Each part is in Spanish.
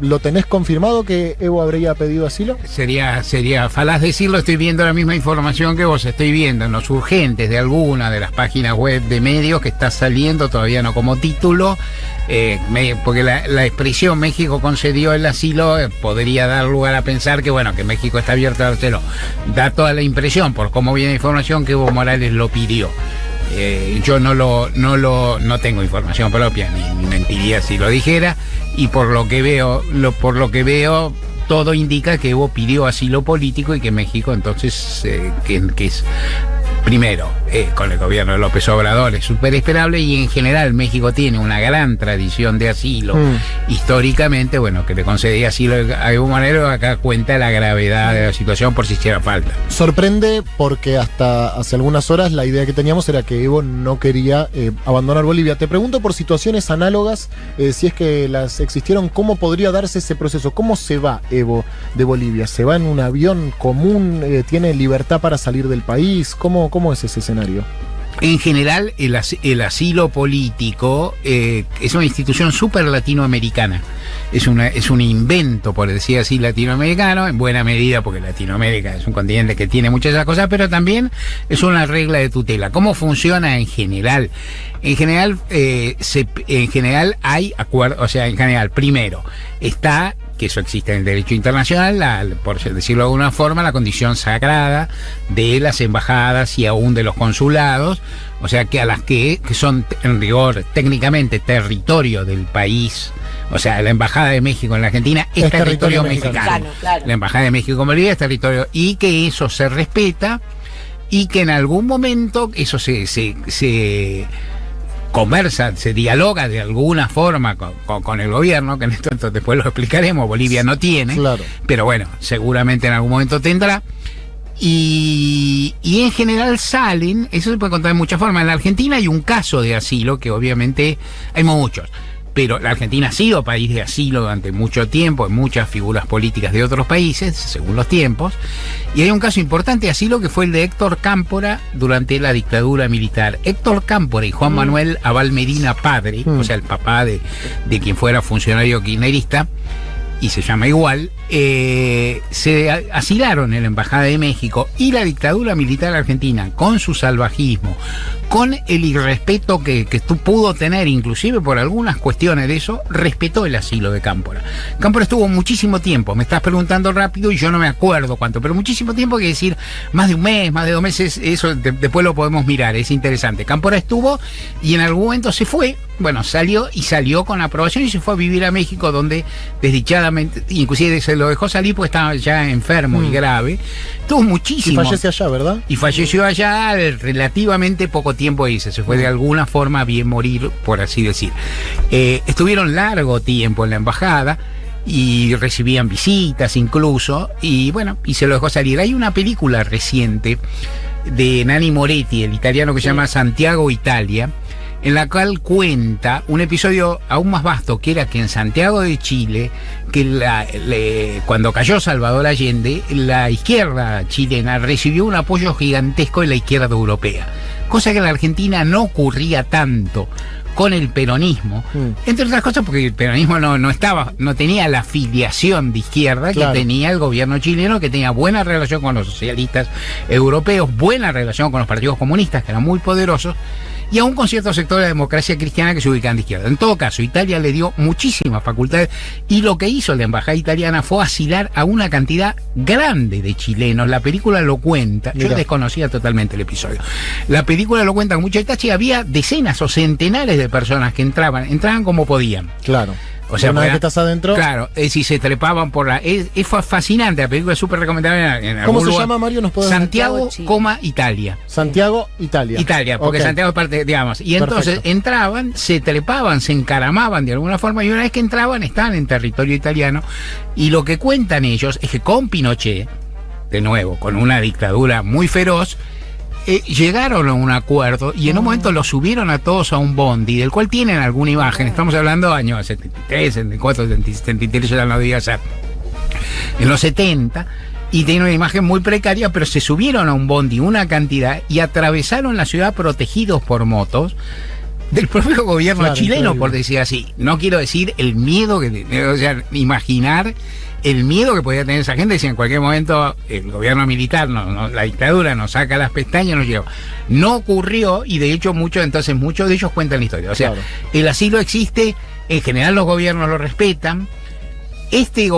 ¿Lo tenés confirmado que Evo habría pedido asilo? Sería falaz decirlo, estoy viendo la misma información que vos, estoy viendo en los urgentes de alguna de las páginas web de medios que está saliendo, todavía no como título, porque la expresión México concedió el asilo podría dar lugar a pensar que bueno, que México está abierto a dárselo. Da toda la impresión, por cómo viene la información, que Evo Morales lo pidió. Yo no tengo información propia, ni mentiría si lo dijera, y por lo que veo, todo indica que Evo pidió asilo político y que México entonces, que es primero, con el gobierno de López Obrador es súper esperable, y en general México tiene una gran tradición de asilo. Históricamente, bueno, que le concedía asilo a Evo Morales, acá cuenta la gravedad de la situación por si hiciera falta. Sorprende porque hasta hace algunas horas la idea que teníamos era que Evo no quería abandonar Bolivia. Te pregunto por situaciones análogas, si es que las existieron, ¿cómo podría darse ese proceso? ¿Cómo se va Evo de Bolivia? ¿Se va en un avión común? ¿Tiene libertad para salir del país? ¿Cómo es ese escenario? En general, el asilo político es una institución súper latinoamericana. Es un invento, por decir así, latinoamericano, en buena medida, porque Latinoamérica es un continente que tiene muchas de esas cosas, pero también es una regla de tutela. ¿Cómo funciona en general? En general hay acuerdos, o sea, en general, primero, está, que eso existe en el derecho internacional, por decirlo de alguna forma, la condición sagrada de las embajadas y aún de los consulados, o sea, que a las que son en rigor técnicamente territorio del país. O sea, la Embajada de México en la Argentina es territorio mexicano. Claro. La Embajada de México en Bolivia es territorio, y que eso se respeta, y que en algún momento eso se conversa, se dialoga de alguna forma con el gobierno, que en esto entonces después lo explicaremos. Bolivia no tiene, claro, pero bueno, seguramente en algún momento tendrá. Y en general salen, eso se puede contar de muchas formas. En la Argentina hay un caso de asilo, que obviamente hay muchos, pero la Argentina ha sido país de asilo durante mucho tiempo, en muchas figuras políticas de otros países, según los tiempos, y hay un caso importante de asilo que fue el de Héctor Cámpora durante la dictadura militar. Héctor Cámpora y Juan Manuel Abal Medina padre, o sea, el papá de quien fuera funcionario kirchnerista, y se llama igual, se asilaron en la Embajada de México, y la dictadura militar argentina, con su salvajismo, con el irrespeto que pudo tener, inclusive por algunas cuestiones de eso, respetó el asilo de Cámpora. Cámpora estuvo muchísimo tiempo, me estás preguntando rápido y yo no me acuerdo cuánto, pero muchísimo tiempo, que decir más de un mes, más de 2 meses, eso después lo podemos mirar, es interesante. Cámpora estuvo y en algún momento se fue, bueno, salió con aprobación y se fue a vivir a México, donde desdichadamente, inclusive se lo dejó salir porque estaba ya enfermo y grave. Estuvo muchísimo. Y fallece allá, ¿verdad? Y falleció allá relativamente poco tiempo ahí, se fue de alguna forma a bien morir, por así decir. Estuvieron largo tiempo en la embajada y recibían visitas incluso, y bueno, y se lo dejó salir. Hay una película reciente de Nanni Moretti, el italiano, que se llama Santiago, Italia, en la cual cuenta un episodio aún más vasto, que era que en Santiago de Chile, que cuando cayó Salvador Allende, la izquierda chilena recibió un apoyo gigantesco de la izquierda europea, cosa que en la Argentina no ocurría tanto con el peronismo, entre otras cosas porque el peronismo no tenía la filiación de izquierda que tenía el gobierno chileno, que tenía buena relación con los socialistas europeos, buena relación con los partidos comunistas, que eran muy poderosos, y aún con ciertos sectores de la democracia cristiana que se ubican de izquierda. En todo caso, Italia le dio muchísimas facultades, y lo que hizo la embajada italiana fue asilar a una cantidad grande de chilenos. La película lo cuenta. Yo desconocía totalmente el episodio. La película lo cuenta con mucha detalle. Había decenas o centenares de personas que entraban como podían. Claro. O sea, una vez que estás adentro. Claro, si se trepaban por la. Es fascinante, la película es súper recomendable. En ¿Cómo se lugar. llama, Mario? ¿Nos podés Santiago, Italia. Santiago, Italia. Italia, porque Santiago es parte, digamos. Y entonces entraban, se trepaban, se encaramaban de alguna forma, y una vez que entraban, estaban en territorio italiano. Y lo que cuentan ellos es que con Pinochet, de nuevo, con una dictadura muy feroz, llegaron a un acuerdo, y en un momento los subieron a todos a un bondi, del cual tienen alguna imagen. Estamos hablando de años 73, 74, 73, ya no debía ser, en los 70, y tienen una imagen muy precaria, pero se subieron a un bondi una cantidad y atravesaron la ciudad protegidos por motos, del propio gobierno Claro, chileno, increíble. por decir así. No quiero decir el miedo o sea, imaginar el miedo que podía tener esa gente si en cualquier momento el gobierno militar, la dictadura nos saca las pestañas, nos lleva. No ocurrió, y de hecho muchos de ellos cuentan la historia. O sea, Claro. el asilo existe, en general los gobiernos lo respetan. Este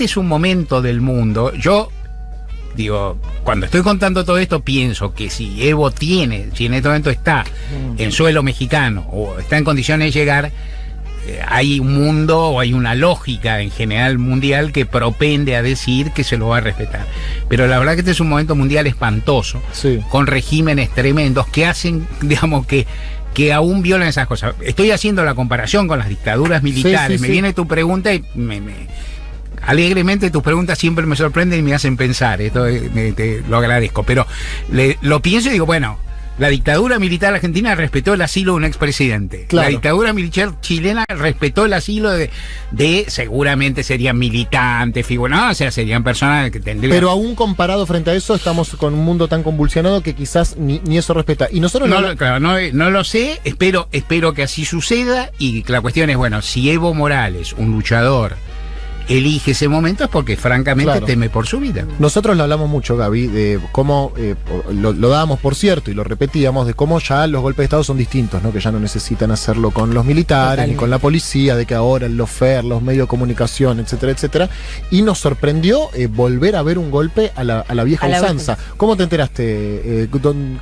es un momento del mundo. Yo digo, cuando estoy contando todo esto, pienso que si Evo si en este momento está en suelo mexicano o está en condiciones de llegar, hay un mundo o hay una lógica en general mundial que propende a decir que se lo va a respetar. Pero la verdad que este es un momento mundial espantoso, Sí. con regímenes tremendos que hacen, digamos, que aún violan esas cosas. Estoy haciendo la comparación con las dictaduras militares. Sí. Me viene tu pregunta y alegremente tus preguntas siempre me sorprenden y me hacen pensar. Esto te lo agradezco. Pero lo pienso y digo, bueno, la dictadura militar argentina respetó el asilo de un expresidente. Claro. La dictadura militar chilena respetó el asilo de seguramente serían militantes, figuras, o sea, serían personas que tendrían... Pero aún comparado frente a eso, estamos con un mundo tan convulsionado que quizás ni eso respeta. Y nosotros Claro, no lo sé, espero que así suceda, y la cuestión es, bueno, si Evo Morales, un luchador, elige ese momento es porque francamente Claro. teme por su vida. Nosotros lo hablamos mucho, Gaby, de cómo, lo dábamos por cierto y lo repetíamos, de cómo ya los golpes de Estado son distintos, ¿no? Que ya no necesitan hacerlo con los militares, Totalmente. ni con la policía, de que ahora los FER, los medios de comunicación, etcétera, etcétera. Y nos sorprendió volver a ver un golpe a la vieja A la usanza. ¿Cómo te enteraste?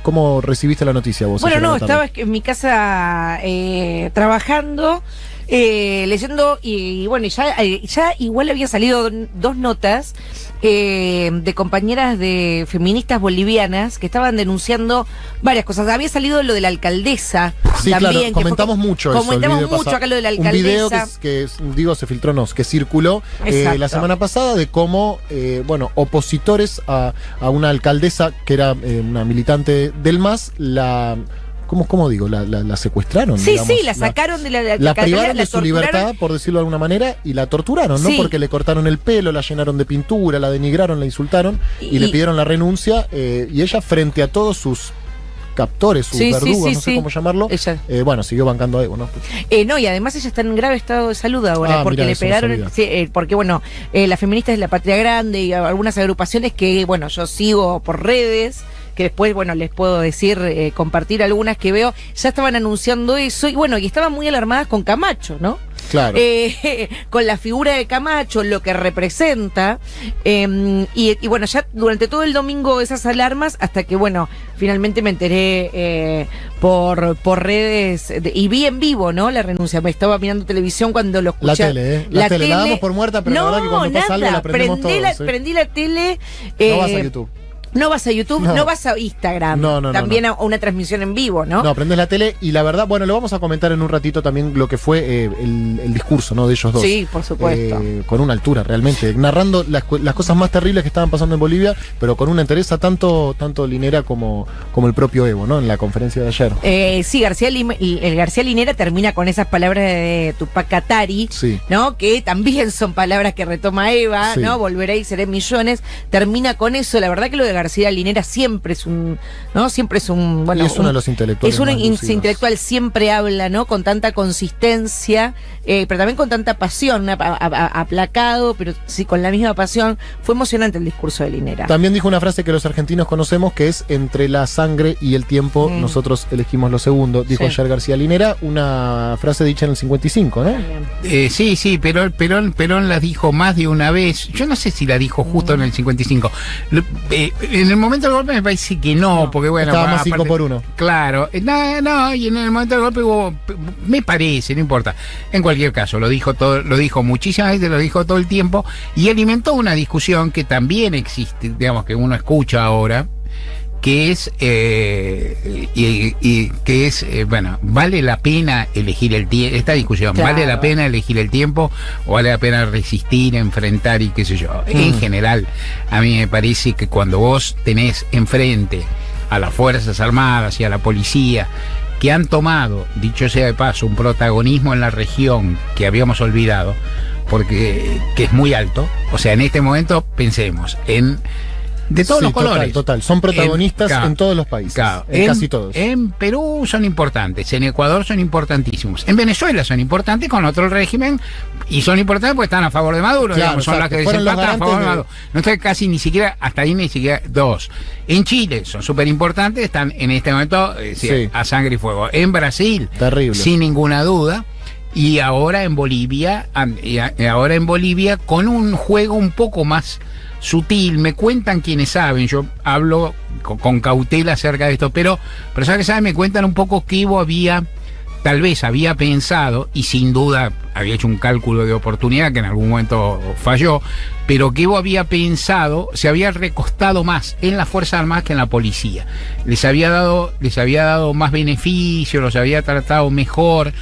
¿Cómo recibiste la noticia vos? Bueno, ayer en no, la tarde? estaba en mi casa trabajando, leyendo, y bueno, ya igual había salido dos notas de compañeras de feministas bolivianas que estaban denunciando varias cosas. Había salido lo de la alcaldesa Sí, también. claro, que comentamos mucho eso. Comentamos el video mucho pasado. acá lo de la Un video alcaldesa. digo, se filtró, no, que circuló Exacto. la semana pasada de cómo, opositores a una alcaldesa que era una militante del MAS, ¿cómo digo? La secuestraron. Sí, digamos, sí, la sacaron de la La alcaldía, privaron la de su torturaron. libertad, por decirlo de alguna manera, y la torturaron, ¿no? Sí. Porque le cortaron el pelo, la llenaron de pintura, la denigraron, la insultaron y le pidieron la renuncia. Y ella, frente a todos sus captores, sus Sí, sí, verdugos, sí, no sé sí. cómo llamarlo, Ella. siguió bancando a Evo, ¿no? No, y además ella está en grave estado de salud ahora, Ah, porque mirá, le eso no pegaron, sabía. sí, porque bueno, las feministas de la Patria Grande y algunas agrupaciones que, bueno, yo sigo por redes, que después, bueno, les puedo decir, compartir algunas que veo, ya estaban anunciando eso, y bueno, y estaban muy alarmadas con Camacho, ¿no? Claro. Con la figura de Camacho, lo que representa, y bueno, ya durante todo el domingo esas alarmas, hasta que, bueno, finalmente me enteré por redes, y vi en vivo, ¿no? La renuncia. Me estaba mirando televisión cuando lo escuché. La tele, ¿eh? La tele. La damos por muerta, pero la verdad que cuando pasa algo la prendemos todos, ¿sí? Prendí la tele. No vas a YouTube. No vas a YouTube, No. no vas a Instagram. No, También a una transmisión en vivo, ¿no? No, aprendes la tele y la verdad, bueno, lo vamos a comentar en un ratito también lo que fue el discurso, ¿no? De ellos dos. Sí, por supuesto. Con una altura, realmente. Narrando las cosas más terribles que estaban pasando en Bolivia, pero con una entereza tanto Linera como el propio Evo, ¿no? En la conferencia de ayer. Sí, el García Linera termina con esas palabras de Tupac Katari, Sí. ¿no? Que también son palabras que retoma Eva, Sí. ¿no? Volveré y seré millones. Termina con eso. La verdad que lo de García Linera siempre es un, ¿no? Siempre es un, bueno, Y es uno de los intelectuales es un más lúcidos. intelectual, siempre habla, ¿no? Con tanta consistencia, pero también con tanta pasión, aplacado, pero sí con la misma pasión. Fue emocionante el discurso de Linera. También dijo una frase que los argentinos conocemos, que es: entre la sangre y el tiempo, nosotros elegimos lo segundo. Dijo Sí. ayer García Linera, una frase dicha en el 55, ¿no? Sí, pero Perón la dijo más de una vez. Yo no sé si la dijo justo en el 55. En el momento del golpe me parece que no, porque bueno... Estaba más aparte- 5-1. Claro, no, y en el momento del golpe hubo, me parece, no importa. En cualquier caso, lo dijo muchísimas veces, lo dijo todo el tiempo, y alimentó una discusión que también existe, digamos, que uno escucha ahora, que es, bueno, ¿vale la pena elegir el tiempo? Esta discusión, Claro. ¿vale la pena elegir el tiempo o vale la pena resistir, enfrentar y qué sé yo? En general, a mí me parece que cuando vos tenés enfrente a las Fuerzas Armadas y a la policía, que han tomado, dicho sea de paso, un protagonismo en la región que habíamos olvidado, porque que es muy alto, o sea, en este momento pensemos en De todos Sí, los colores. Total. Son protagonistas en todos los países. Claro, en casi todos. En Perú son importantes, en Ecuador son importantísimos, en Venezuela son importantes con otro régimen y son importantes porque están a favor de Maduro, Claro, digamos, son las que fueron los desempatan a favor de garantes Maduro. No está casi ni siquiera, hasta ahí ni siquiera dos. En Chile son súper importantes, están en este momento Sí. a sangre y fuego. En Brasil, Terrible. sin ninguna duda. Y ahora en Bolivia, con un juego un poco más sutil. Me cuentan quienes saben, yo hablo con cautela acerca de esto, pero personas que saben me cuentan un poco que Evo tal vez había pensado, y sin duda había hecho un cálculo de oportunidad que en algún momento falló, pero que Evo había pensado, se había recostado más en las Fuerzas Armadas que en la policía. Les había dado más beneficios, los había tratado mejor.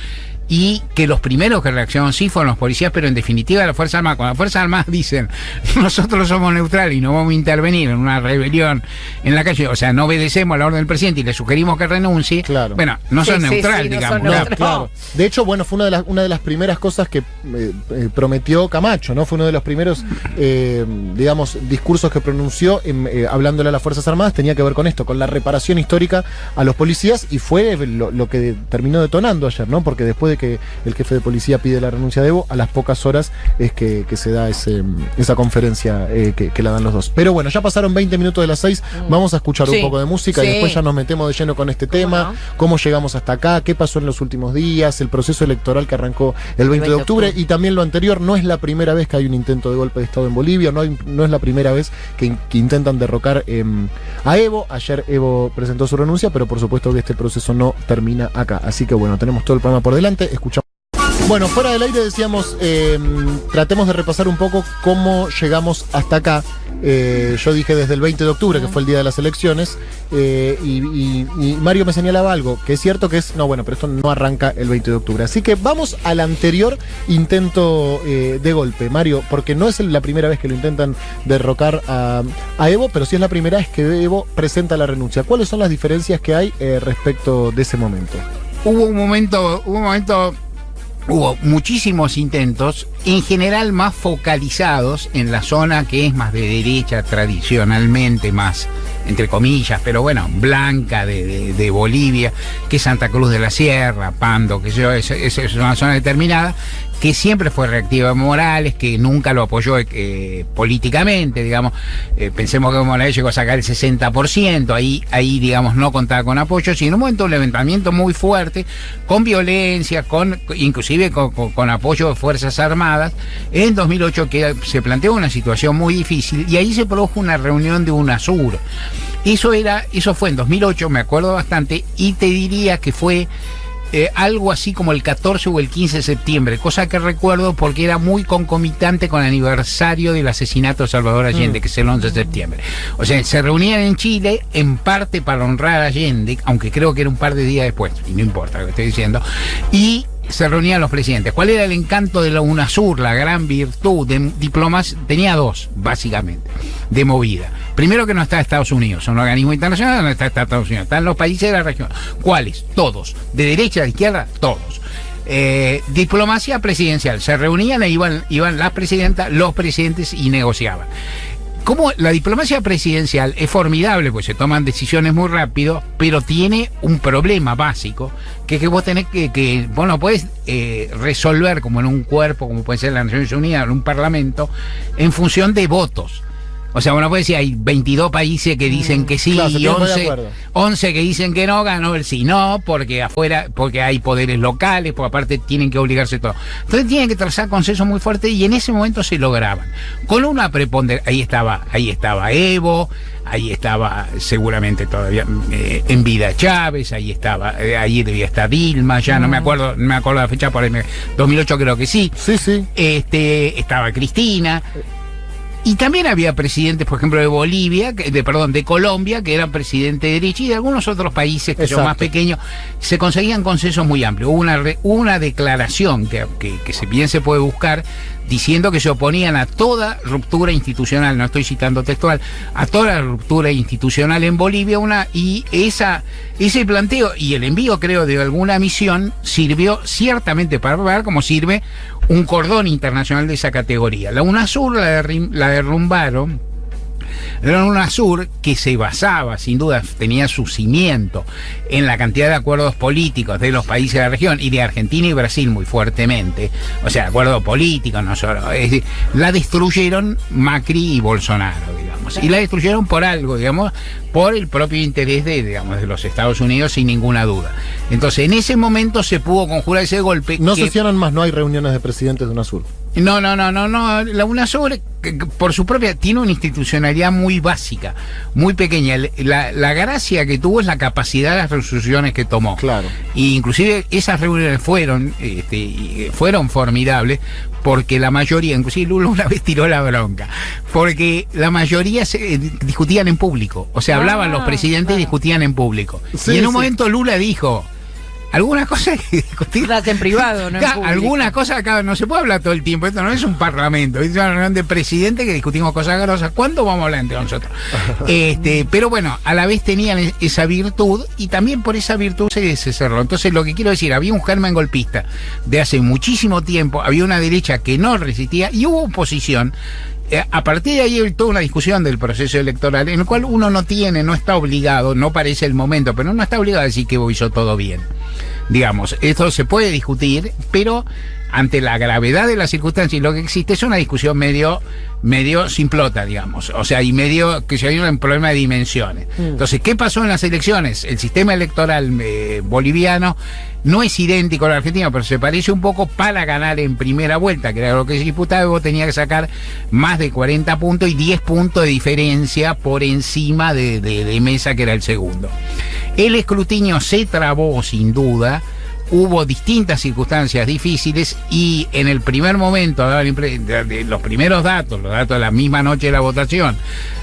Y que los primeros que reaccionaron sí fueron los policías, pero en definitiva las Fuerzas Armadas. Cuando las Fuerzas Armadas dicen nosotros somos neutrales y no vamos a intervenir en una rebelión en la calle, o sea, no obedecemos a la orden del presidente y le sugerimos que renuncie, Claro. bueno, no son neutrales, no digamos. son ¿no? neutrales. Claro. De hecho, bueno, fue una de las primeras cosas que prometió Camacho, ¿no? Fue uno de los primeros, digamos, discursos que pronunció hablándole a las Fuerzas Armadas, tenía que ver con esto, con la reparación histórica a los policías, y fue lo que terminó detonando ayer, ¿no? Porque después de que el jefe de policía pide la renuncia de Evo, a las pocas horas es que se da esa conferencia que la dan los dos. Pero bueno, ya pasaron 20 minutos de las 6, vamos a escuchar un poco de música y después ya nos metemos de lleno con este tema, cómo llegamos hasta acá, qué pasó en los últimos días, el proceso electoral que arrancó el 20 de octubre y también lo anterior. No es la primera vez que hay un intento de golpe de Estado en Bolivia, no es la primera vez que intentan derrocar a Evo. Ayer Evo presentó su renuncia, pero por supuesto que este proceso no termina acá. Así que bueno, tenemos todo el programa por delante. Escuchamos. Bueno, fuera del aire decíamos, tratemos de repasar un poco cómo llegamos hasta acá. Yo dije desde el 20 de octubre, que fue el día de las elecciones, y Mario me señalaba algo, que es cierto que es, no, bueno, pero esto no arranca el 20 de octubre. Así que vamos al anterior intento de golpe, Mario, porque no es la primera vez que lo intentan derrocar a Evo, pero sí es la primera vez que Evo presenta la renuncia. ¿Cuáles son las diferencias que hay respecto de ese momento? Hubo muchísimos intentos, en general más focalizados en la zona que es más de derecha, tradicionalmente más, entre comillas, pero bueno, blanca de Bolivia, que es Santa Cruz de la Sierra, Pando, que yo, es una zona determinada, que siempre fue reactiva a Morales, que nunca lo apoyó políticamente, digamos. Pensemos que Morales llegó a sacar el 60%, ahí digamos, no contaba con apoyos, y en un momento un levantamiento muy fuerte, con violencia, inclusive con apoyo de Fuerzas Armadas, en 2008, que se planteó una situación muy difícil, y ahí se produjo una reunión de UNASUR. Eso fue en 2008, me acuerdo bastante, y te diría que fue algo así como el 14 o el 15 de septiembre, cosa que recuerdo porque era muy concomitante con el aniversario del asesinato de Salvador Allende, que es el 11 de septiembre. O sea, se reunían en Chile, en parte para honrar a Allende, aunque creo que era un par de días después, y no importa lo que estoy diciendo, y se reunían los presidentes. ¿Cuál era el encanto de la UNASUR, la gran virtud de diplomacia? Tenía dos, básicamente, de movida. Primero, que no está Estados Unidos, un organismo internacional, no está Estados Unidos, están los países de la región. ¿Cuáles? Todos. De derecha a izquierda, todos. Diplomacia presidencial. Se reunían e iban las presidentas, los presidentes y negociaban. Como la diplomacia presidencial es formidable, pues se toman decisiones muy rápido, pero tiene un problema básico, que es que vos tenés vos no podés resolver como en un cuerpo, como puede ser la Naciones Unidas, en un parlamento, en función de votos. O sea, bueno, puede decir, hay 22 países que dicen que sí, claro, y 11 que dicen que no, ganó el sí, no, porque hay poderes locales, porque aparte tienen que obligarse todo. Entonces tienen que trazar consensos muy fuertes, y en ese momento se lograban. Con una preponderancia, ahí estaba Evo, ahí estaba seguramente todavía en vida Chávez, ahí debía estar Dilma, ya no me acuerdo la fecha, por ahí 2008 creo que sí. Sí. Estaba Cristina. Y también había presidentes, por ejemplo, de Bolivia, de Colombia, que eran presidentes de derecha, y de algunos otros países que son más pequeños, se conseguían consensos muy amplios. Hubo una declaración que bien se puede buscar, diciendo que se oponían a toda ruptura institucional, no estoy citando textual, a toda ruptura institucional en Bolivia, y ese planteo y el envío, creo, de alguna misión sirvió ciertamente para ver cómo sirve un cordón internacional de esa categoría. La UNASUR la derrumbaron La UNASUR, que se basaba, sin duda, tenía su cimiento en la cantidad de acuerdos políticos de los países de la región y de Argentina y Brasil muy fuertemente, o sea, acuerdos políticos, no solo, es decir, la destruyeron Macri y Bolsonaro, digamos, y la destruyeron por algo, digamos, por el propio interés de los Estados Unidos, sin ninguna duda. Entonces, en ese momento se pudo conjurar ese golpe. No sesionan más, no hay reuniones de presidentes de UNASUR. No. La UNASUR, por su propia, tiene una institucionalidad muy básica, muy pequeña. La gracia que tuvo es la capacidad de las resoluciones que tomó. Claro. Y inclusive esas reuniones fueron formidables, porque la mayoría, inclusive Lula una vez tiró la bronca, porque la mayoría discutían en público. O sea, hablaban los presidentes y discutían en público. Sí, y en un momento Lula dijo: algunas cosas hay que discutir. En privado, no en público. Algunas cosas acá no se puede hablar todo el tiempo. Esto no es un parlamento, es una reunión de presidente que discutimos cosas grosas. ¿Cuándo vamos a hablar entre nosotros? Pero bueno, a la vez tenían esa virtud, y también por esa virtud se cerró. Entonces, lo que quiero decir, había un germen golpista de hace muchísimo tiempo, había una derecha que no resistía y hubo oposición. A partir de ahí hay toda una discusión del proceso electoral, en el cual uno no está obligado, no parece el momento, pero no está obligado a decir que Evo hizo todo bien. Digamos, esto se puede discutir, pero ante la gravedad de las circunstancias, lo que existe es una discusión medio simplota, digamos, o sea, y medio que se hay un problema de dimensiones. Entonces, ¿qué pasó en las elecciones? El sistema electoral boliviano no es idénco al argentino, pero se parece un poco. Para ganar en primera vuelta, que era lo que se disputaba, Evo tenía que sacar más de 40 puntos y 10 puntos de diferencia por encima de Mesa, que era el segundo. El escrutinio se trabó, sin duda. Hubo distintas circunstancias difíciles, y en el primer momento, los primeros datos, los datos de la misma noche de la votación,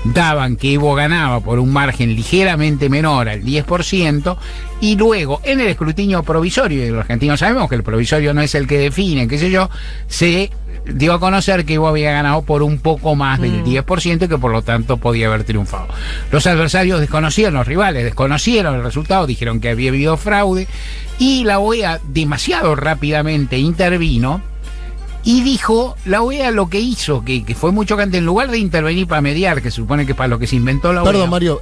daban que Evo ganaba por un margen ligeramente menor al 10%, y luego en el escrutinio provisorio, y los argentinos sabemos que el provisorio no es el que define, qué sé yo, se dio a conocer que Evo había ganado por un poco más del 10% y que por lo tanto podía haber triunfado. Los adversarios desconocieron, los rivales desconocieron el resultado, dijeron que había habido fraude, y la OEA demasiado rápidamente intervino y dijo, la OEA lo que hizo, que fue muy chocante, en lugar de intervenir para mediar, que se supone que es para lo que se inventó la OEA. Perdón, Mario,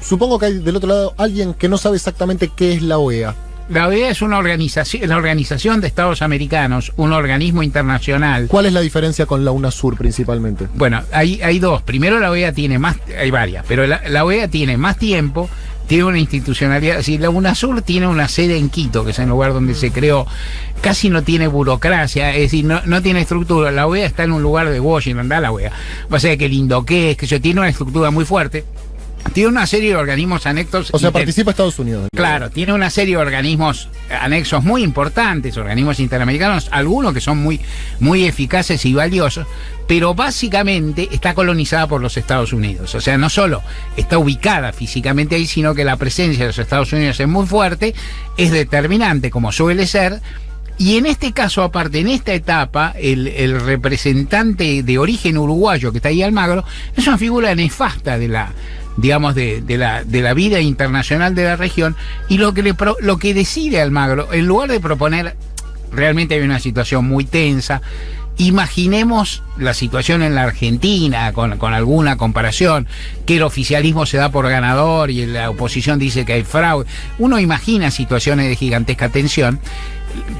supongo que hay del otro lado alguien que no sabe exactamente qué es la OEA. La OEA es una organización, la Organización de Estados Americanos, un organismo internacional. ¿Cuál es la diferencia con la UNASUR principalmente? Bueno, hay dos. Primero, la OEA tiene más, hay varias, pero la OEA tiene más tiempo, tiene una institucionalidad. Si la UNASUR tiene una sede en Quito, que es el lugar donde se creó, casi no tiene burocracia, es decir, no tiene estructura. La OEA está en un lugar de Washington, da la OEA. O sea, que el Indoqués, que eso tiene una estructura muy fuerte. Tiene una serie de organismos anexos. O sea, participa Estados Unidos. Claro, tiene una serie de organismos anexos muy importantes, organismos interamericanos, algunos que son muy eficaces y valiosos, pero básicamente está colonizada por los Estados Unidos. O sea, no solo está ubicada físicamente ahí, sino que la presencia de los Estados Unidos es muy fuerte, es determinante, como suele ser. Y en este caso, aparte, en esta etapa, el representante de origen uruguayo que está ahí, Almagro, es una figura nefasta de la vida internacional de la región, y lo que decide Almagro, en lugar de proponer, realmente hay una situación muy tensa. Imaginemos la situación en la Argentina con alguna comparación, que el oficialismo se da por ganador y la oposición dice que hay fraude. Uno imagina situaciones de gigantesca tensión.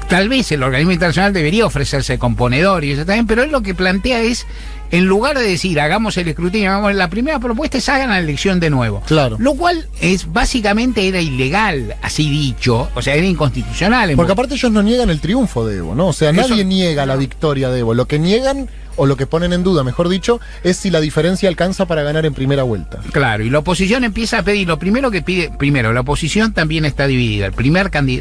Tal vez el organismo internacional debería ofrecerse componedor y eso también, pero él lo que plantea es, en lugar de decir hagamos el escrutinio, la primera propuesta es hagan la elección de nuevo. Claro. Lo cual básicamente era ilegal, así dicho, o sea, era inconstitucional. Porque aparte ellos no niegan el triunfo de Evo, ¿no? O sea, nadie niega la victoria de Evo. Lo que niegan, o lo que ponen en duda, mejor dicho, es si la diferencia alcanza para ganar en primera vuelta. Claro, y la oposición empieza a pedir, la oposición también está dividida. El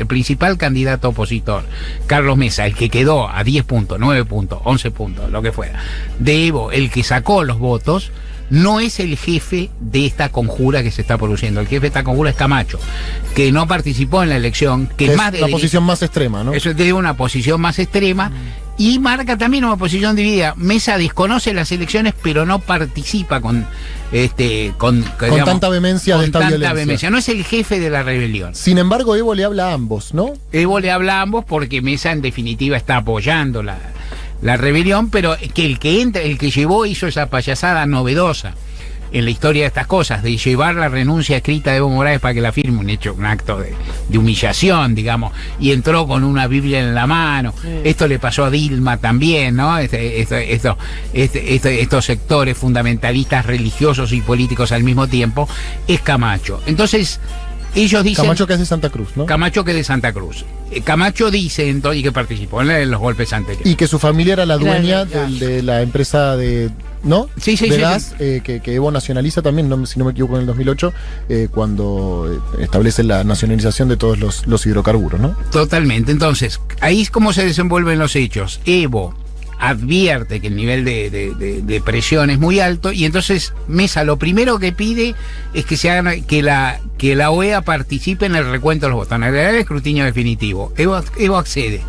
principal candidato opositor, Carlos Mesa, el que quedó a 10 puntos, 9 puntos, 11 puntos, lo que fuera, de Evo, el que sacó los votos, no es el jefe de esta conjura que se está produciendo. El jefe de esta conjura es Camacho, que no participó en la elección, que es más la posición más extrema, ¿no? Eso es de una posición más extrema. Y marca también una posición dividida. Mesa desconoce las elecciones, pero no participa con tanta vehemencia de esta violencia. No es el jefe de la rebelión. Sin embargo, Evo le habla a ambos, ¿no? Evo le habla a ambos porque Mesa en definitiva está apoyando la rebelión, pero que el que hizo esa payasada novedosa en la historia de estas cosas, de llevar la renuncia escrita de Evo Morales para que la firme, un acto de humillación, digamos, y entró con una Biblia en la mano. Esto le pasó a Dilma también, ¿no? Estos sectores fundamentalistas religiosos y políticos al mismo tiempo, es Camacho. Entonces, ellos dicen... Camacho, que es de Santa Cruz, ¿no? Camacho, que es de Santa Cruz. Camacho dice entonces, y que participó en los golpes anteriores. Y que su familia era la dueña Claro. de la empresa de... ¿No? Sí, de gas, que Evo nacionaliza también, si no me equivoco, en el 2008, cuando establece la nacionalización de todos los hidrocarburos, ¿no? Totalmente. Entonces, ahí es como se desenvuelven los hechos. Evo advierte que el nivel de presión es muy alto, y entonces Mesa lo primero que pide es que se haga, que la OEA participe en el recuento de los votos, en el escrutinio definitivo. Evo accede.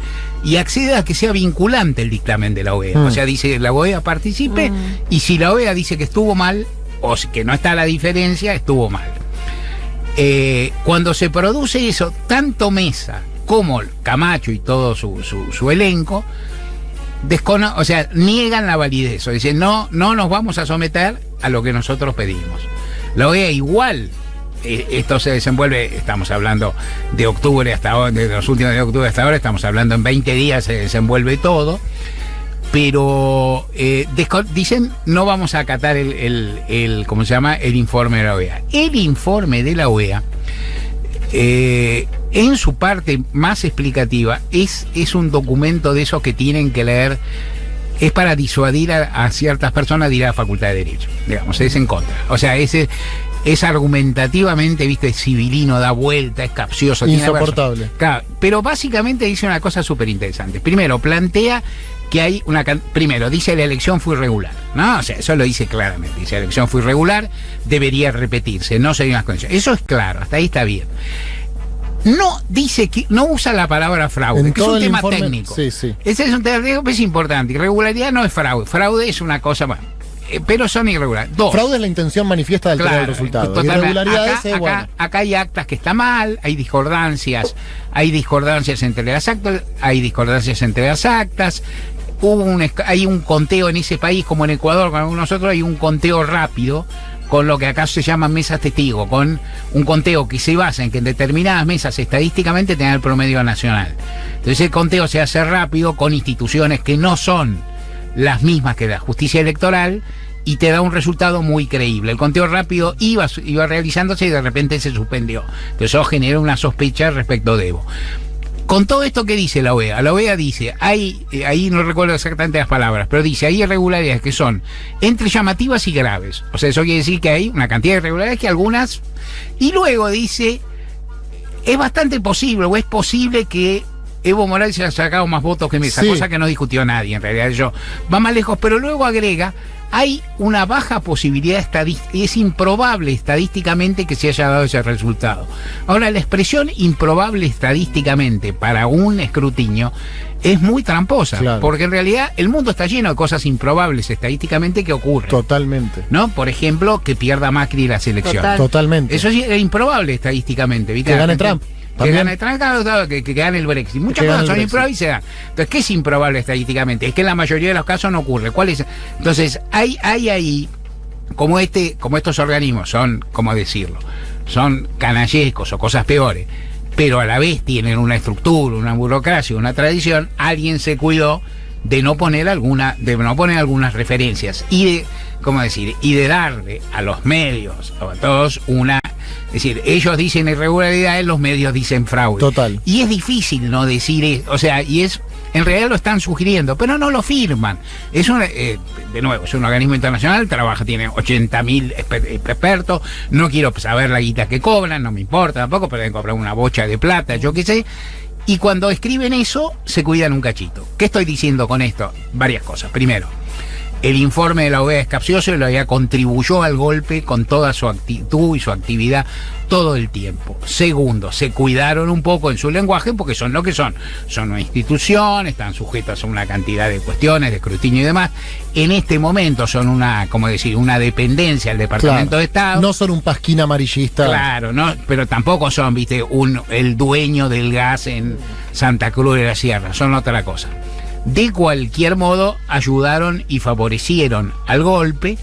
Y accede a que sea vinculante el dictamen de la OEA. O sea, dice la OEA participe, y si la OEA dice que estuvo mal, o que no está la diferencia, estuvo mal. Cuando se produce eso, tanto Mesa como Camacho y todo su elenco niegan la validez, o dicen no nos vamos a someter a lo que nosotros pedimos. La OEA igual, esto se desenvuelve, estamos hablando de octubre hasta ahora, de los últimos de octubre hasta ahora, estamos hablando en 20 días se desenvuelve todo, pero dicen no vamos a acatar el ¿cómo se llama? El informe de la OEA. El informe de la OEA, en su parte más explicativa, es un documento de esos que tienen que leer, es para disuadir a ciertas personas de ir a la Facultad de Derecho, digamos, es en contra. O sea, es argumentativamente, viste, civilino, da vuelta, es capcioso. Insoportable. Claro, pero básicamente dice una cosa súper interesante. Primero, plantea que hay primero, dice la elección fue irregular, ¿no? O sea, eso lo dice claramente. Dice la elección fue irregular, debería repetirse, no se dio unas condiciones. Eso es claro, hasta ahí está bien. No dice que no usa la palabra fraude, que es un tema técnico. Sí. Ese es un tema técnico que es importante. Irregularidad no es fraude. Fraude es una cosa, bueno, pero son irregulares. Dos. Fraude es la intención manifiesta de alterar el resultado. Irregularidades, acá hay actas que está mal, hay discordancias entre las actas, hay un conteo en ese país como en Ecuador, con nosotros hay un conteo rápido, con lo que acá se llaman mesas testigo, con un conteo que se basa en que en determinadas mesas estadísticamente tengan el promedio nacional. Entonces el conteo se hace rápido con instituciones que no son las mismas que la justicia electoral, y te da un resultado muy creíble. El conteo rápido iba realizándose y de repente se suspendió. Entonces eso genera una sospecha respecto de Evo. Con todo esto que dice la OEA dice, ahí no recuerdo exactamente las palabras, pero dice, hay irregularidades que son entre llamativas y graves. O sea, eso quiere decir que hay una cantidad de irregularidades que algunas... Y luego dice, es bastante posible, o es posible que Evo Morales se haya sacado más votos que Mesa, cosa que no discutió nadie, en realidad va más lejos, pero luego agrega, hay una baja posibilidad estadística, y es improbable estadísticamente que se haya dado ese resultado. Ahora, la expresión improbable estadísticamente para un escrutinio es muy tramposa, claro, porque en realidad el mundo está lleno de cosas improbables estadísticamente que ocurren. Totalmente. ¿No? Por ejemplo, que pierda Macri las elecciones. Totalmente. Eso sí es improbable estadísticamente, ¿viste? Que gane Trump. Que gane Trump, que gane el Brexit. Muchas cosas son improbables y se dan. Entonces, ¿qué es improbable estadísticamente? Es que en la mayoría de los casos no ocurre. ¿Cuál es? Entonces, hay ahí, como estos organismos son, ¿cómo decirlo? Son canallescos o cosas peores, pero a la vez tienen una estructura, una burocracia, una tradición, alguien se cuidó de no poner algunas referencias y de darle a los medios, a todos, es decir, ellos dicen irregularidades, los medios dicen fraude. Total. Y es difícil no decir eso, o sea, en realidad lo están sugiriendo, pero no lo firman. Es de nuevo, es un organismo internacional, tiene 80.000 expertos, no quiero saber la guita que cobran, no me importa tampoco, pero deben cobrar una bocha de plata, yo qué sé. Y cuando escriben eso, se cuidan un cachito. ¿Qué estoy diciendo con esto? Varias cosas. Primero, el informe de la OEA es capcioso y la OEA contribuyó al golpe con toda su actitud y su actividad todo el tiempo. Segundo, se cuidaron un poco en su lenguaje porque son lo que son. Son una institución, están sujetas a una cantidad de cuestiones, de escrutinio y demás. En este momento son una dependencia del Departamento de Estado. No son un pasquín amarillista. Claro, no, pero tampoco son, viste, el dueño del gas en Santa Cruz de la Sierra. Son otra cosa. De cualquier modo, ayudaron y favorecieron al golpe,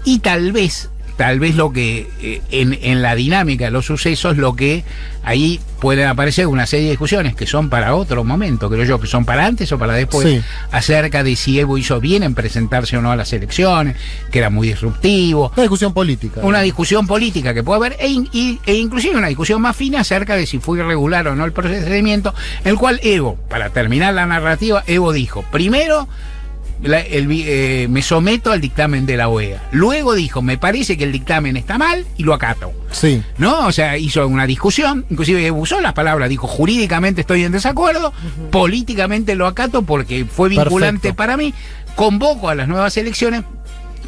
y tal vez tal vez lo que en la dinámica de los sucesos, lo que ahí pueden aparecer una serie de discusiones que son para otro momento, creo yo, que son para antes o para después, Sí. acerca de si Evo hizo bien en presentarse o no a las elecciones, que era muy disruptivo. Una discusión política. Una discusión política que puede haber, e inclusive una discusión más fina acerca de si fue irregular o no el procedimiento, en el cual Evo, para terminar la narrativa, Evo dijo, primero, me someto al dictamen de la OEA. Luego dijo, me parece que el dictamen está mal y lo acato. Sí. ¿No? O sea, hizo una discusión, inclusive usó las palabras, dijo, jurídicamente estoy en desacuerdo, políticamente lo acato porque fue vinculante Perfecto. para mí, convoco a las nuevas elecciones.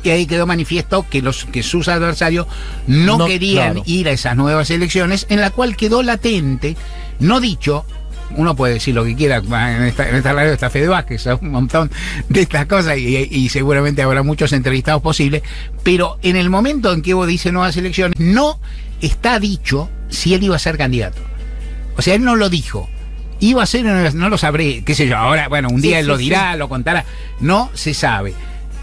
Y ahí quedó manifiesto que sus adversarios no querían claro. ir a esas nuevas elecciones, en la cual quedó latente, no dicho. Uno puede decir lo que quiera, en esta radio está Fede Vázquez, un montón de estas cosas y seguramente habrá muchos entrevistados posibles, pero en el momento en que Evo dice nuevas elecciones, no está dicho si él iba a ser candidato. O sea, él no lo dijo. Iba a ser, no lo sabré, qué sé yo, ahora, bueno, un día él lo dirá, lo contará, no se sabe.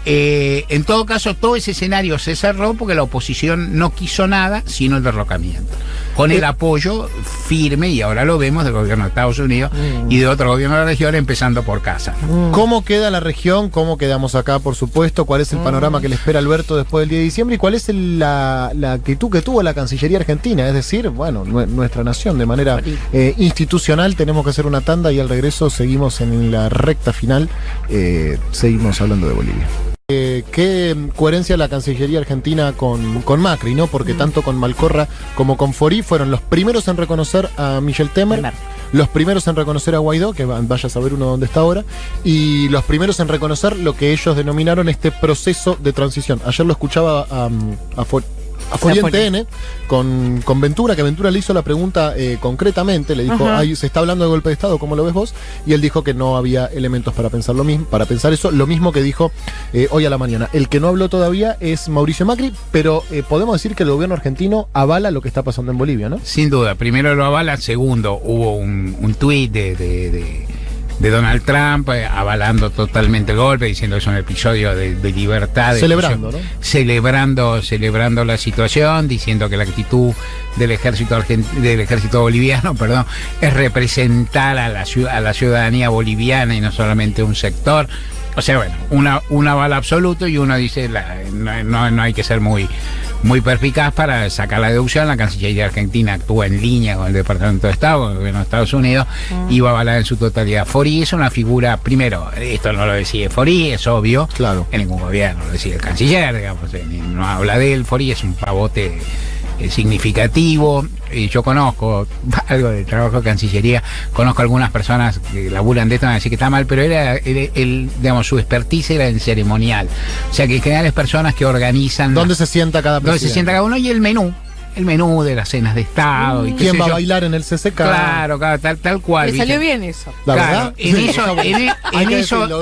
En todo caso, todo ese escenario se cerró porque la oposición no quiso nada sino el derrocamiento, con el apoyo firme, y ahora lo vemos, del gobierno de Estados Unidos y de otro gobierno de la región, empezando por Casa. ¿Cómo queda la región? ¿Cómo quedamos acá, por supuesto? ¿Cuál es el panorama que le espera Alberto después del 10 de diciembre? ¿Y cuál es la actitud que tuvo la Cancillería Argentina? Es decir, bueno, nuestra nación de manera institucional. Tenemos que hacer una tanda y al regreso seguimos en la recta final. Seguimos hablando de Bolivia. Qué coherencia la Cancillería Argentina con Macri, ¿no? Porque tanto con Malcorra como con Forí fueron los primeros en reconocer a Michel Temer, los primeros en reconocer a Guaidó, que vaya a saber uno dónde está ahora, y los primeros en reconocer lo que ellos denominaron este proceso de transición. Ayer lo escuchaba a Forí en TN con Ventura, que Ventura le hizo la pregunta concretamente, le dijo, se está hablando de golpe de Estado, ¿cómo lo ves vos? Y él dijo que no había elementos para pensar lo mismo, para pensar eso, lo mismo que dijo hoy a la mañana. El que no habló todavía es Mauricio Macri, pero podemos decir que el gobierno argentino avala lo que está pasando en Bolivia, ¿no? Sin duda, primero lo avala, segundo, hubo un tuit de Donald Trump avalando totalmente el golpe, diciendo que es un episodio de libertad. Celebrando, ¿no? Celebrando la situación, diciendo que la actitud del ejército boliviano, es representar a la ciudadanía boliviana y no solamente un sector. O sea, bueno, un aval absoluto, y uno dice, no hay que ser muy perspicaz para sacar la deducción. La Cancillería Argentina actúa en línea con el Departamento de Estado, con el gobierno de Estados Unidos, y va a avalar en su totalidad. Forí es una figura, primero, esto no lo decide Forí, es obvio, claro. En ningún gobierno lo decide el canciller, digamos, no habla de él. Forí es un pavote significativo. Yo conozco algo del trabajo de Cancillería, conozco algunas personas que laburan de esto, van a decir que está mal, pero él, digamos, su expertise era en ceremonial, o sea que en general es personas que organizan ¿Dónde se sienta cada presidente? dónde se sienta cada uno, y el menú de las cenas de Estado y qué ¿Quién sé va a yo. bailar en el CCK? Claro, tal cual. Le salió bien eso. La Claro, verdad. en eso Hay que decirlo.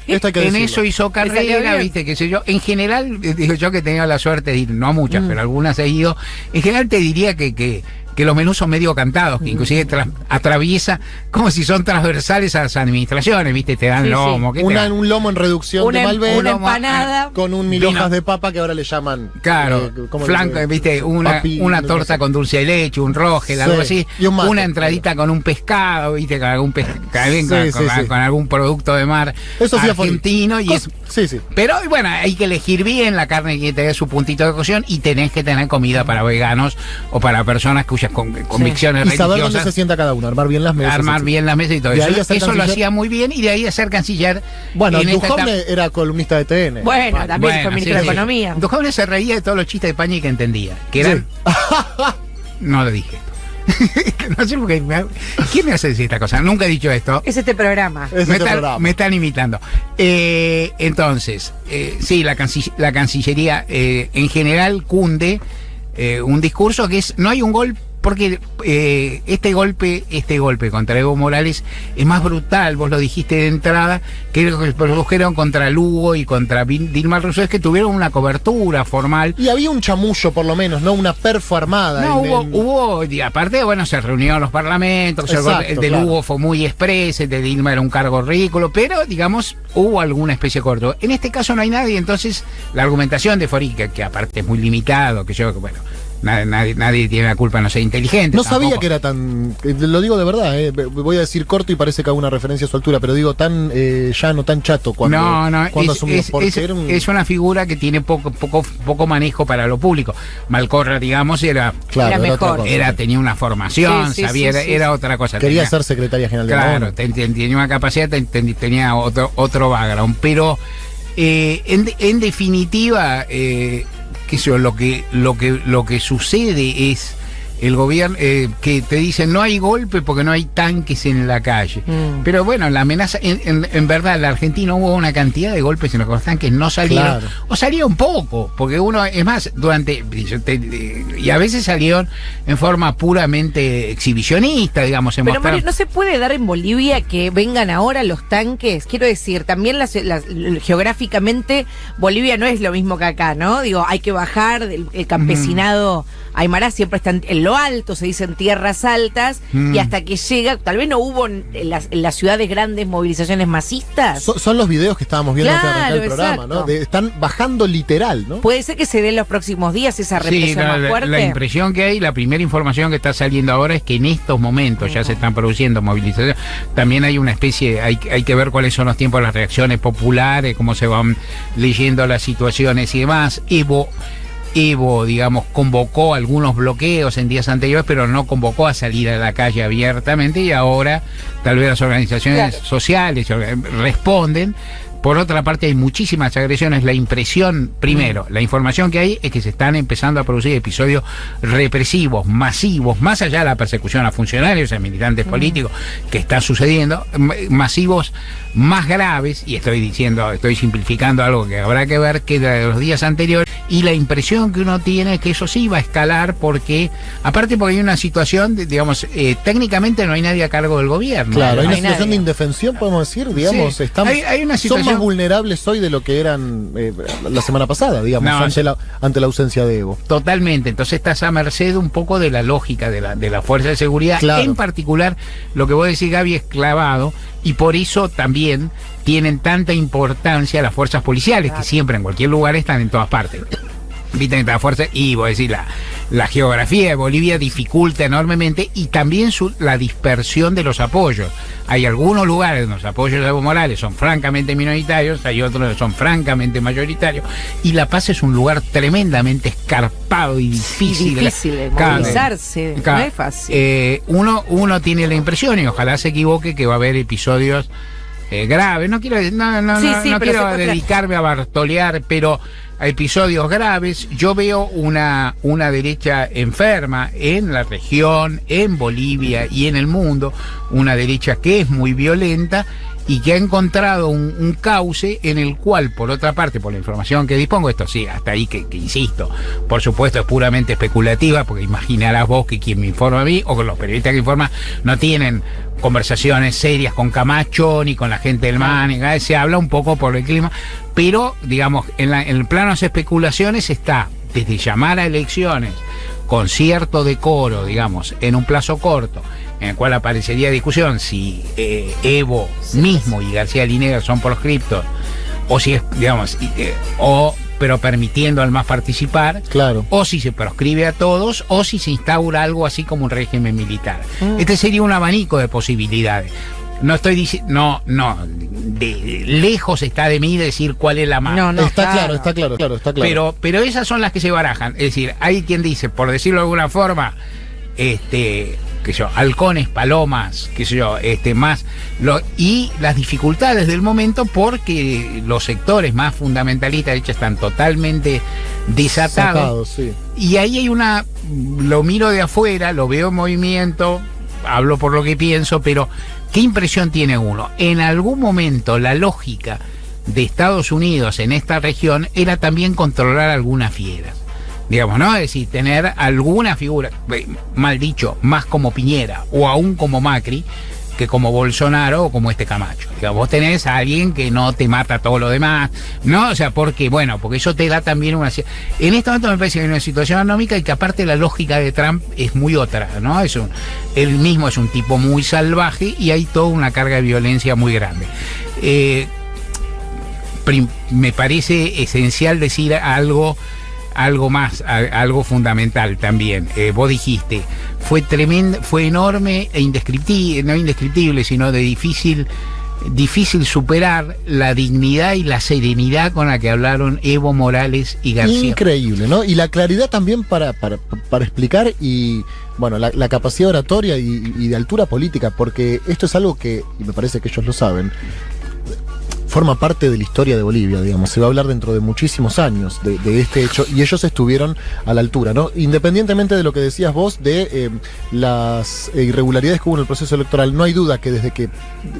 Esto hay que en decirlo. eso hizo salió carrera, bien. viste, qué sé yo. En general, digo yo que he tenido la suerte de ir, no a muchas, pero algunas he ido. En general te diría que los menús son medio cantados, que inclusive atraviesa, como si son transversales a las administraciones, viste, te dan Sí, lomo. ¿qué te dan? Un lomo en reducción de Malbec, una empanada. con un mil hojas de papa que ahora le llaman. Claro, ¿cómo flanco, le- viste, papi, una no torta sé. con dulce de leche, un rogel, Sí, algo así, y un mate. una entradita con un pescado, viste, con algún Sí, sí. con algún producto de mar Eso sí, argentino, y es. Sí. Pero bueno, hay que elegir bien la carne, que tenga su puntito de cocción, y tenés que tener comida para veganos o para personas cuyas convicciones Y saber dónde religiosas. se sienta cada uno, armar bien las mesas. Armar etcétera. bien la mesa y todo De ahí eso. a ser Eso lo canciller. hacía muy bien, y de ahí a ser canciller. Bueno, en esta Duhovne etapa. era columnista de TN. Bueno, también fue ministro de sí. Economía. Duhovne se reía de todos los chistes de Pañi que entendía, que eran. No lo dije. No sé por qué. ¿Quién me hace decir esta cosa? Nunca he dicho esto. Es este programa. Es este programa. Me están imitando. Entonces, sí, la Cancillería en general cunde un discurso que es: no hay un golpe, porque este golpe contra Evo Morales es más brutal, vos lo dijiste de entrada, que lo que produjeron contra Lugo y contra Dilma Rousseff, que tuvieron una cobertura formal. Y había un chamullo, por lo menos, ¿no? Una perfo armada. No, hubo, y aparte, bueno, se reunieron los parlamentos, exacto, el de Lugo fue muy expreso, el de Dilma era un cargo ridículo, pero, digamos, hubo alguna especie de corto. En este caso no hay nadie, entonces la argumentación de Forica, que aparte es muy limitado, que bueno, nadie tiene la culpa de no ser inteligente. No tampoco. sabía que era tan, lo digo de verdad, voy a decir corto y parece que hago una referencia a su altura, pero digo tan llano, tan chato cuando asumió, es una figura que tiene poco manejo para lo público. Malcorra, digamos, era mejor. Tenía una formación, sabía, era otra cosa. Quería ser secretaria general de la ONU. Tenía una capacidad, tenía otro background, pero en definitiva, lo que sucede es el gobierno que te dicen no hay golpe porque no hay tanques en la calle. Pero bueno, la amenaza, en verdad, en la Argentina hubo una cantidad de golpes en los que los tanques no salieron, o salieron poco, porque uno, es más, y a veces salieron en forma puramente exhibicionista, digamos. Pero Mario, ¿no se puede dar en Bolivia que vengan ahora los tanques? Quiero decir, también geográficamente Bolivia no es lo mismo que acá, ¿no? Digo, hay que bajar, el campesinado aymara siempre está en lo alto, se dice en tierras altas, y hasta que llega, tal vez no hubo en las ciudades grandes movilizaciones masistas. Son los videos que estábamos viendo antes de arrancar el programa, exacto. ¿no? Están bajando literal, ¿no? Puede ser que se dé en los próximos días esa represión más fuerte. La impresión que hay, la primera información que está saliendo ahora es que en estos momentos ya se están produciendo movilizaciones. También hay una especie, hay que ver cuáles son los tiempos de las reacciones populares, cómo se van leyendo las situaciones y demás. Evo, digamos, convocó algunos bloqueos en días anteriores, pero no convocó a salir a la calle abiertamente, y ahora tal vez las organizaciones sociales responden. Por otra parte, hay muchísimas agresiones. La impresión, primero, la información que hay es que se están empezando a producir episodios represivos, masivos, más allá de la persecución a funcionarios, a militantes políticos, que está sucediendo, masivos más graves, y estoy simplificando algo que habrá que ver, que de los días anteriores, y la impresión que uno tiene es que eso sí va a escalar, porque hay una situación, digamos, técnicamente no hay nadie a cargo del gobierno. Claro, hay una situación de indefensión, podemos decir, digamos, sí. Hay una situación. Son más vulnerables hoy de lo que eran la semana pasada, digamos, ante la ausencia de Evo. Totalmente, entonces estás a merced un poco de la lógica de la fuerza de seguridad. Claro. En particular, lo que vos decís, Gaby, es clavado, y por eso también tienen tanta importancia las fuerzas policiales, que siempre en cualquier lugar están en todas partes. Viste, la fuerza, y vos decís, la geografía de Bolivia dificulta enormemente, y también la dispersión de los apoyos. Hay algunos lugares donde los apoyos de Evo Morales son francamente minoritarios, hay otros que son francamente mayoritarios, y La Paz es un lugar tremendamente escarpado y difícil. Difícil de movilizarse, no es fácil. Uno tiene la impresión, y ojalá se equivoque, que va a haber episodios graves. No quiero dedicarme a bartolear, pero a episodios graves. Yo veo una derecha enferma en la región, en Bolivia y en el mundo, una derecha que es muy violenta y que ha encontrado un cauce en el cual, por otra parte, por la información que dispongo, esto sí, hasta ahí que insisto, por supuesto es puramente especulativa, porque imaginarás vos que quien me informa a mí, o con los periodistas que informan, no tienen conversaciones serias con Camacho ni con la gente del MAN, se habla un poco por el clima, pero digamos, en el plano de las especulaciones está desde llamar a elecciones con cierto decoro, digamos, en un plazo corto, en el cual aparecería discusión si Evo mismo y García Linera son proscriptos, o si es, digamos, pero permitiendo al MAS participar, claro, o si se proscribe a todos, o si se instaura algo así como un régimen militar. Este sería un abanico de posibilidades. No estoy diciendo, de lejos está de mí decir cuál es la más. Está claro. Pero esas son las que se barajan. Es decir, hay quien dice, por decirlo de alguna forma, halcones, palomas, y las dificultades del momento, porque los sectores más fundamentalistas, de hecho, están totalmente desatados. Sí. Y ahí hay lo miro de afuera, lo veo en movimiento, hablo por lo que pienso, pero ¿qué impresión tiene uno? En algún momento la lógica de Estados Unidos en esta región era también controlar algunas fieras. digamos, ¿no? Es decir, tener alguna figura, mal dicho, más como Piñera o aún como Macri, que como Bolsonaro o como este Camacho. Digamos, vos tenés a alguien que no te mata todo lo demás, ¿no? O sea, porque eso te da también una... En este momento me parece que hay una situación económica y que aparte la lógica de Trump es muy otra, ¿no? Él mismo es un tipo muy salvaje y hay toda una carga de violencia muy grande. Me parece esencial decir algo más, algo fundamental también. Vos dijiste, fue tremendo, fue enorme e indescriptible, no indescriptible, sino de difícil superar la dignidad y la serenidad con la que hablaron Evo Morales y García. Increíble, ¿no? Y la claridad también para explicar y, bueno, la capacidad oratoria y de altura política, porque esto es algo que, y me parece que ellos lo saben, forma parte de la historia de Bolivia, digamos. Se va a hablar dentro de muchísimos años de este hecho y ellos estuvieron a la altura, ¿no? Independientemente de lo que decías vos de las irregularidades que hubo en el proceso electoral, no hay duda que desde que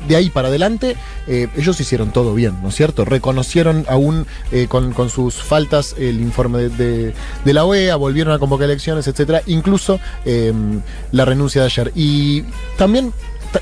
de ahí para adelante ellos hicieron todo bien, ¿no es cierto? Reconocieron aún con sus faltas el informe de la OEA, volvieron a convocar elecciones, etcétera, incluso la renuncia de ayer. Y también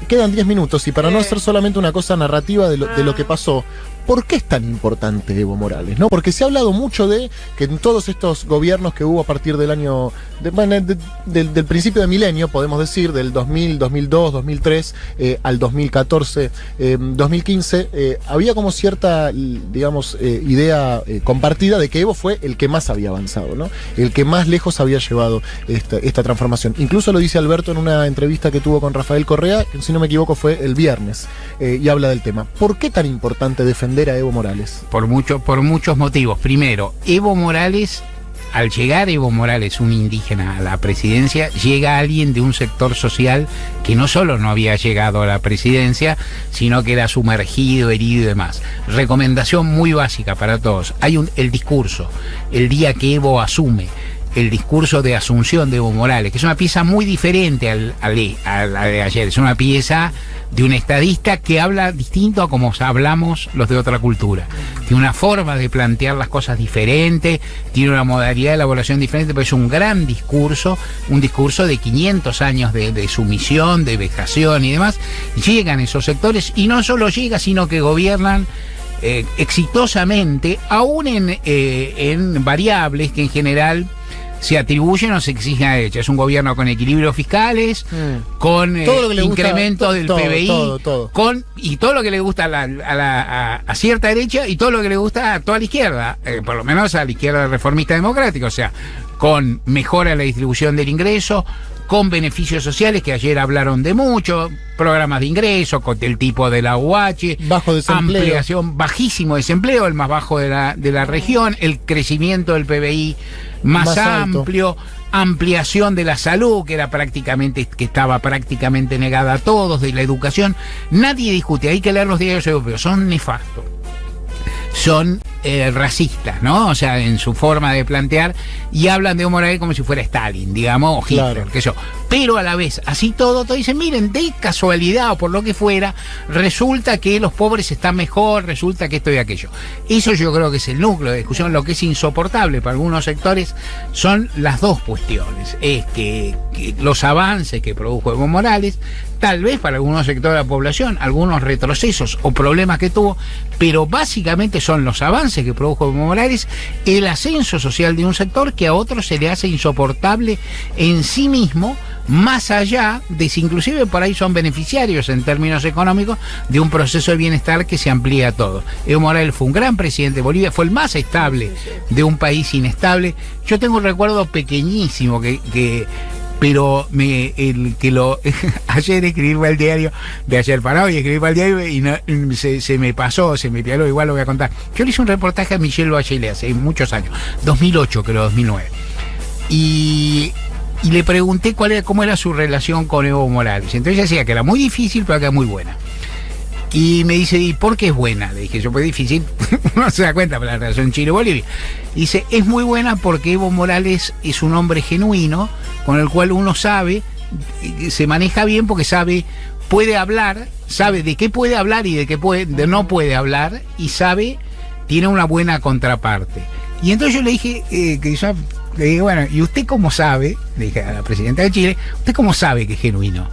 quedan 10 minutos y para no hacer solamente una cosa narrativa de lo que pasó, ¿por qué es tan importante Evo Morales? ¿No? Porque se ha hablado mucho de que en todos estos gobiernos que hubo a partir del año, del principio de milenio, podemos decir, del 2000, 2002, 2003 al 2014, 2015, había como cierta, digamos, idea compartida de que Evo fue el que más había avanzado, ¿no? El que más lejos había llevado esta transformación. Incluso lo dice Alberto en una entrevista que tuvo con Rafael Correa, que si no me equivoco fue el viernes, y habla del tema. ¿Por qué tan importante defender a Evo Morales? Por muchos motivos. Primero, al llegar Evo Morales, un indígena, a la presidencia, llega alguien de un sector social que no solo no había llegado a la presidencia, sino que era sumergido, herido y demás. Recomendación muy básica para todos. El discurso, el día que Evo asume, el discurso de asunción de Evo Morales, que es una pieza muy diferente a la de ayer. Es una pieza de un estadista que habla distinto a como hablamos los de otra cultura. Tiene una forma de plantear las cosas diferente, tiene una modalidad de elaboración diferente, pero es un gran discurso, un discurso de 500 años de sumisión, de vejación y demás. Llegan esos sectores y no solo llega, sino que gobiernan exitosamente, aún en variables que en general se atribuyen o se exigen a derecha. Es un gobierno con equilibrios fiscales, con incremento del PBI, y todo lo que le gusta a cierta derecha y todo lo que le gusta a toda la izquierda, por lo menos a la izquierda reformista democrática, o sea, con mejora en la distribución del ingreso, con beneficios sociales, que ayer hablaron de mucho, programas de ingreso, con el tipo de la UH, bajo desempleo, ampliación, bajísimo desempleo, el más bajo de la región, el crecimiento del PBI más amplio, ampliación de la salud, que estaba prácticamente negada a todos, de la educación. Nadie discute, hay que leer los diarios europeos, son nefastos. Son racistas, ¿no? O sea, en su forma de plantear, y hablan de Evo Morales como si fuera Stalin, digamos, o Hitler, claro. que yo. Pero a la vez, así todo dicen, miren, de casualidad o por lo que fuera, resulta que los pobres están mejor, resulta que esto y aquello. Eso yo creo que es el núcleo de discusión. Lo que es insoportable para algunos sectores son las dos cuestiones. Es que los avances que produjo Evo Morales, tal vez para algunos sectores de la población, algunos retrocesos o problemas que tuvo, pero básicamente son los avances que produjo Evo Morales, el ascenso social de un sector que a otros se le hace insoportable en sí mismo, más allá de si inclusive por ahí son beneficiarios en términos económicos de un proceso de bienestar que se amplía a todo. Evo Morales fue un gran presidente de Bolivia, fue el más estable de un país inestable. Yo tengo un recuerdo pequeñísimo pero ayer escribí para el diario de ayer para hoy, escribí para el diario y se me pasó, se me pialó, igual lo voy a contar. Yo le hice un reportaje a Michelle Bachelet hace muchos años, 2008 creo, 2009, y le pregunté cómo era su relación con Evo Morales. Entonces ella decía que era muy difícil, pero que era muy buena. Y me dice, ¿y por qué es buena? Le dije, yo, pues difícil, no se da cuenta, pero la relación Chile-Bolivia. Dice, es muy buena porque Evo Morales es un hombre genuino, con el cual uno sabe, se maneja bien porque puede hablar, sabe de qué puede hablar y de qué no puede hablar, y tiene una buena contraparte. Y entonces yo le dije, que ya le dije, bueno, ¿y usted cómo sabe? Le dije a la presidenta de Chile, ¿usted cómo sabe que es genuino?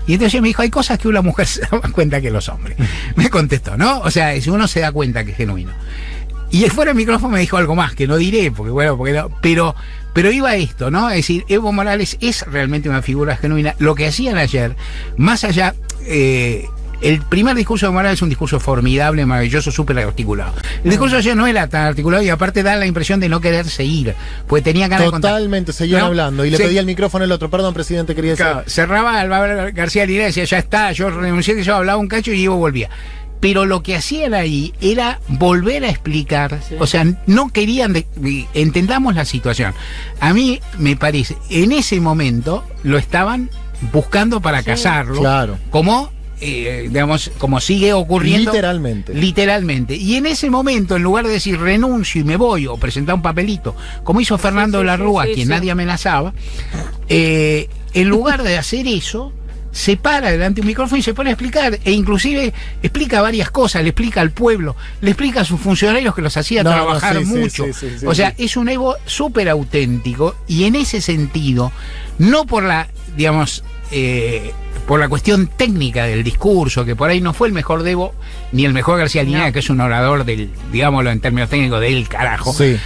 Y entonces ella me dijo, hay cosas que una mujer se da más cuenta que los hombres. Me contestó, ¿no? O sea, si uno se da cuenta que es genuino. Y fuera del micrófono me dijo algo más, que no diré, porque bueno, porque no, pero iba a esto, ¿no? Es decir, Evo Morales es realmente una figura genuina. Lo que hacían ayer, más allá, el primer discurso de Morales es un discurso formidable, maravilloso, súper articulado. El discurso de ayer no era tan articulado y aparte da la impresión de no quererse ir, porque tenía ganas de contar. Totalmente, seguían ¿no? hablando y le pedía el micrófono al otro. Perdón, presidente, quería decir. Claro, cerraba Álvaro García Linera y decía, ya está, yo renuncié, que yo hablaba un cacho y Evo volvía. Pero lo que hacían ahí era volver a explicar, o sea, no querían, entendamos la situación. A mí me parece, en ese momento lo estaban buscando para casarlo, claro, como, digamos, como sigue ocurriendo. Literalmente. Y en ese momento, en lugar de decir renuncio y me voy, o presentar un papelito, como hizo Fernando Larrúa, quien nadie amenazaba, en lugar de hacer eso, se para delante de un micrófono y se pone a explicar, e inclusive explica varias cosas, le explica al pueblo, le explica a sus funcionarios que los hacía trabajar mucho. O sea, es un Evo súper auténtico, y en ese sentido, no por la, digamos, por la cuestión técnica del discurso, que por ahí no fue el mejor de Evo, ni el mejor García Linera, que es un orador del, digámoslo en términos técnicos, del carajo. Sí.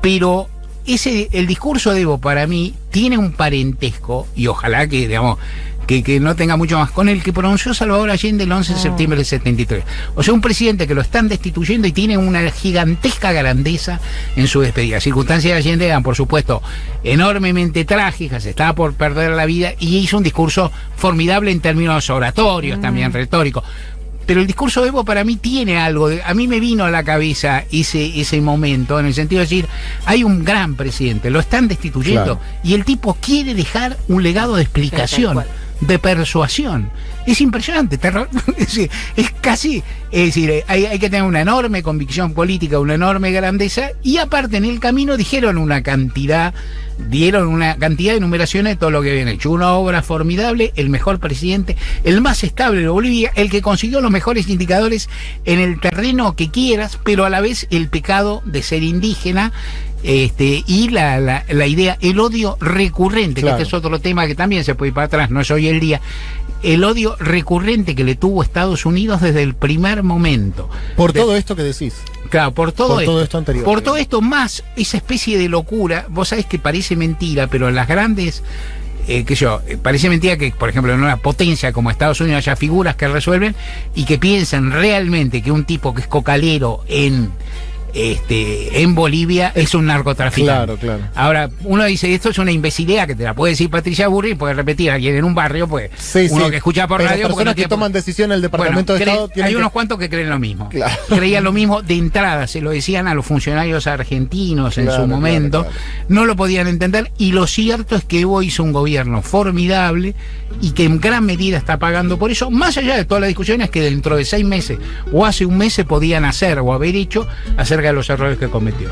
Pero el discurso de Evo para mí tiene un parentesco, y ojalá que, digamos, que no tenga mucho más, con el que pronunció Salvador Allende el 11 de septiembre del 73. O sea, un presidente que lo están destituyendo y tiene una gigantesca grandeza en su despedida. Circunstancias de Allende eran, por supuesto, enormemente trágicas, estaba por perder la vida, y hizo un discurso formidable en términos oratorios, también retóricos. Pero el discurso de Evo para mí tiene algo, a mí me vino a la cabeza ese momento, en el sentido de decir, hay un gran presidente, lo están destituyendo, claro, y el tipo quiere dejar un legado de explicación, de persuasión. Es impresionante, es casi, es decir, hay que tener una enorme convicción política, una enorme grandeza, y aparte en el camino dieron una cantidad de enumeraciones de todo lo que habían hecho. Una obra formidable, el mejor presidente, el más estable de Bolivia, el que consiguió los mejores indicadores en el terreno que quieras, pero a la vez el pecado de ser indígena, y la idea, el odio recurrente, claro, que este es otro tema que también se puede ir para atrás, no es hoy el día, el odio recurrente que le tuvo Estados Unidos desde el primer momento. Por todo esto que decís. Claro, por todo esto anterior. Por todo esto, más esa especie de locura, vos sabés que parece mentira, pero en las grandes... parece mentira que, por ejemplo, en una potencia como Estados Unidos haya figuras que resuelven y que piensan realmente que un tipo que es cocalero en Bolivia es un narcotraficante. Claro. Ahora, uno dice, esto es una imbecilidad que te la puede decir Patricia Burri, puede repetir a alguien en un barrio, pues uno que escucha por radio. Las personas que toman decisión en el Departamento de Estado hay unos cuantos que creen lo mismo. Claro. Creían lo mismo de entrada, se lo decían a los funcionarios argentinos en su momento, no lo podían entender, y lo cierto es que Evo hizo un gobierno formidable y que en gran medida está pagando por eso, más allá de todas las discusiones que dentro de 6 meses o hace un mes se podían hacer o haber hecho acerca de los errores que cometió.